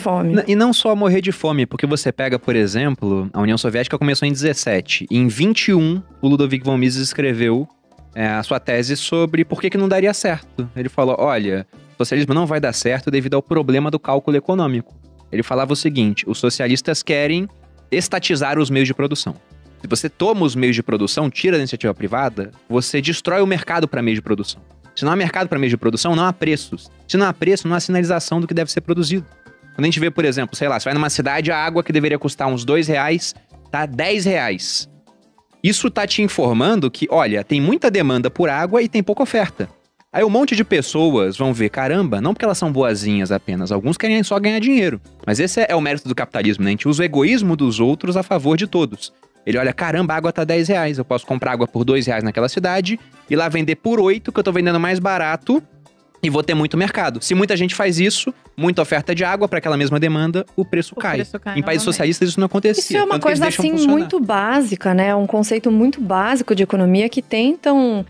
fome. E não só morrer de fome, porque você pega, por exemplo, a União Soviética começou em 17. Em 21, o Ludovic von Mises escreveu a sua tese sobre por que não daria certo. Ele falou, olha, o socialismo não vai dar certo devido ao problema do cálculo econômico. Ele falava o seguinte, os socialistas querem estatizar os meios de produção. Se você toma os meios de produção, tira da iniciativa privada, você destrói o mercado para meios de produção. Se não há mercado para meios de produção, não há preços. Se não há preço, não há sinalização do que deve ser produzido. Quando a gente vê, por exemplo, sei lá, você vai numa cidade, a água que deveria custar uns R$2, tá R$10. Isso tá te informando que, olha, tem muita demanda por água e tem pouca oferta. Aí um monte de pessoas vão ver, caramba, não porque elas são boazinhas apenas, alguns querem só ganhar dinheiro. Mas esse é o mérito do capitalismo, né? A gente usa o egoísmo dos outros a favor de todos. Ele olha, caramba, a água tá R$10, eu posso comprar água por R$2 naquela cidade e lá vender por 8, que eu tô vendendo mais barato e vou ter muito mercado. Se muita gente faz isso, muita oferta de água para aquela mesma demanda, o preço cai. Em países socialistas isso não acontecia. Isso é uma coisa assim muito básica, né? Um conceito muito básico de economia que tentam...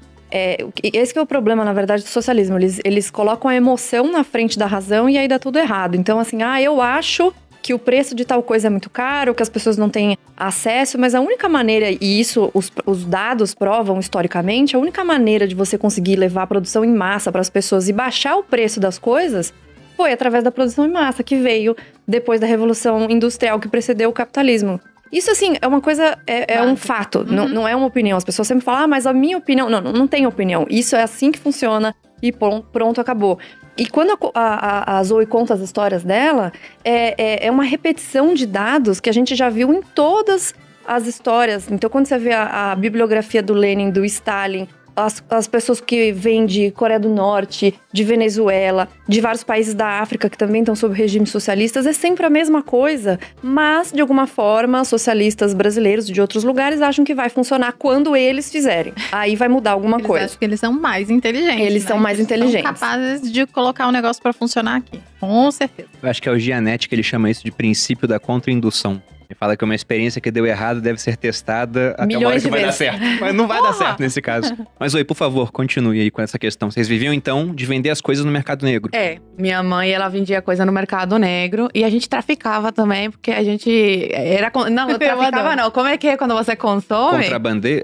esse que é o problema, na verdade, do socialismo. Eles colocam a emoção na frente da razão e aí dá tudo errado. Então, assim, eu acho que o preço de tal coisa é muito caro, que as pessoas não têm acesso, mas a única maneira, e isso os dados provam historicamente, a única maneira de você conseguir levar a produção em massa para as pessoas e baixar o preço das coisas foi através da produção em massa, que veio depois da Revolução Industrial que precedeu o capitalismo. Isso, assim, é uma coisa, é um fato, não é uma opinião. As pessoas sempre falam, mas a minha opinião... Não tem opinião. Isso é assim que funciona e pronto, acabou. E quando a Zoe conta as histórias dela, é uma repetição de dados que a gente já viu em todas as histórias. Então, quando você vê a bibliografia do Lenin, do Stalin, as pessoas que vêm de Coreia do Norte, de Venezuela, de vários países da África que também estão sob regimes socialistas, é sempre a mesma coisa. Mas, de alguma forma, socialistas brasileiros de outros lugares acham que vai funcionar quando eles fizerem. Aí vai mudar alguma coisa. Acho que eles são mais inteligentes. Eles são mais inteligentes. São capazes de colocar o negócio pra funcionar aqui. Com certeza. Eu acho que é o Gianetti que ele chama isso de princípio da contra-indução. Ele fala que uma experiência que deu errado deve ser testada até uma hora que vai dar certo. Mas não vai dar certo nesse caso. Mas, Oi, por favor, continue aí com essa questão. Vocês viviam, então, de vender as coisas no mercado negro. Minha mãe, ela vendia coisa no mercado negro. E a gente traficava também, porque a gente era... Não, traficava não. Como é que é quando você consome?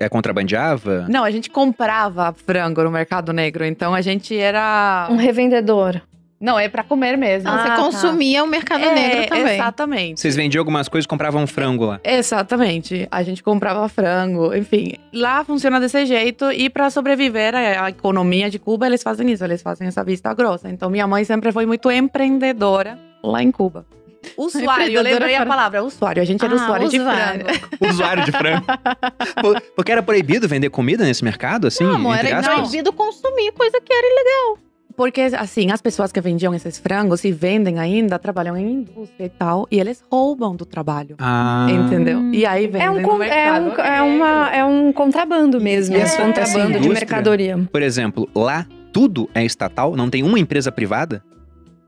Contrabandeava? Não, a gente comprava frango no mercado negro. Então, a gente era... Um revendedor. Não, é pra comer mesmo. Você consumia o mercado negro também. Exatamente. Vocês vendiam algumas coisas e compravam frango lá. Exatamente. A gente comprava frango, enfim. Lá funciona desse jeito e pra sobreviver a economia de Cuba, eles fazem isso, eles fazem essa vista grossa. Então, minha mãe sempre foi muito empreendedora lá em Cuba. Usuário, eu lembrei a palavra, usuário. A gente era usuário de frango. Usuário de frango. Porque era proibido vender comida nesse mercado, assim? Não, era proibido consumir coisa que era ilegal. Porque, assim, as pessoas que vendiam esses frangos e vendem ainda, trabalham em indústria e tal, e eles roubam do trabalho. Entendeu? E aí vendem no mercado. É um contrabando mesmo. Contrabando de mercadoria. Por exemplo, lá tudo é estatal? Não tem uma empresa privada?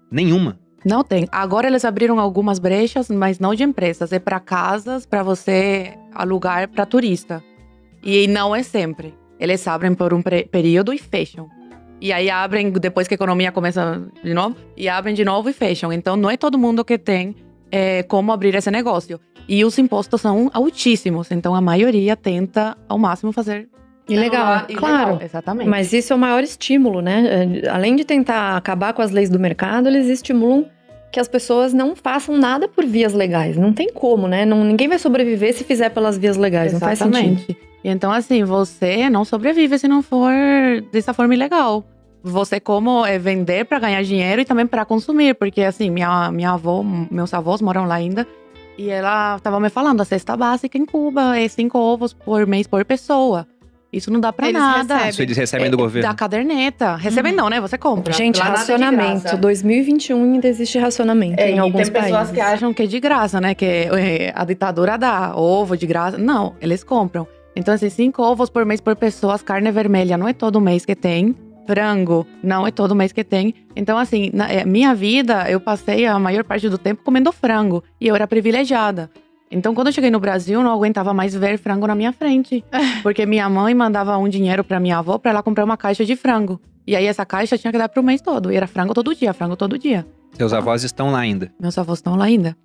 Nenhuma. Não tem. Agora eles abriram algumas brechas, mas não de empresas. É para casas, para você alugar para turista. E não é sempre. Eles abrem por um período e fecham. E aí abrem, depois que a economia começa de novo, e abrem de novo e fecham. Então, não é todo mundo que tem como abrir esse negócio. E os impostos são altíssimos. Então, a maioria tenta, ao máximo, fazer ilegal. Claro. Exatamente. Mas isso é o maior estímulo, né? Além de tentar acabar com as leis do mercado, eles estimulam que as pessoas não façam nada por vias legais. Não tem como, né? Ninguém vai sobreviver se fizer pelas vias legais. Exatamente. Não faz sentido. E então, assim, você não sobrevive se não for dessa forma ilegal. Você como vender para ganhar dinheiro e também para consumir. Porque, assim, minha avó, meus avós moram lá ainda. E ela tava me falando, a cesta básica em Cuba é 5 ovos por mês por pessoa. Isso não dá pra nada. Isso eles recebem do governo? Da caderneta. Recebem não, né? Você compra. Gente, racionamento. 2021 ainda existe racionamento em alguns países. Tem pessoas que acham que é de graça, né? Que a ditadura dá ovo de graça. Não, eles compram. Então, assim, 5 ovos por mês por pessoa. Carne vermelha não é todo mês que tem. Frango não é todo mês que tem. Então, assim, na minha vida, eu passei a maior parte do tempo comendo frango. E eu era privilegiada. Então, quando eu cheguei no Brasil, eu não aguentava mais ver frango na minha frente. Porque minha mãe mandava um dinheiro pra minha avó pra ela comprar uma caixa de frango. E aí, essa caixa tinha que dar pro mês todo. E era frango todo dia, frango todo dia. Seus avós estão lá ainda. Meus avós estão lá ainda.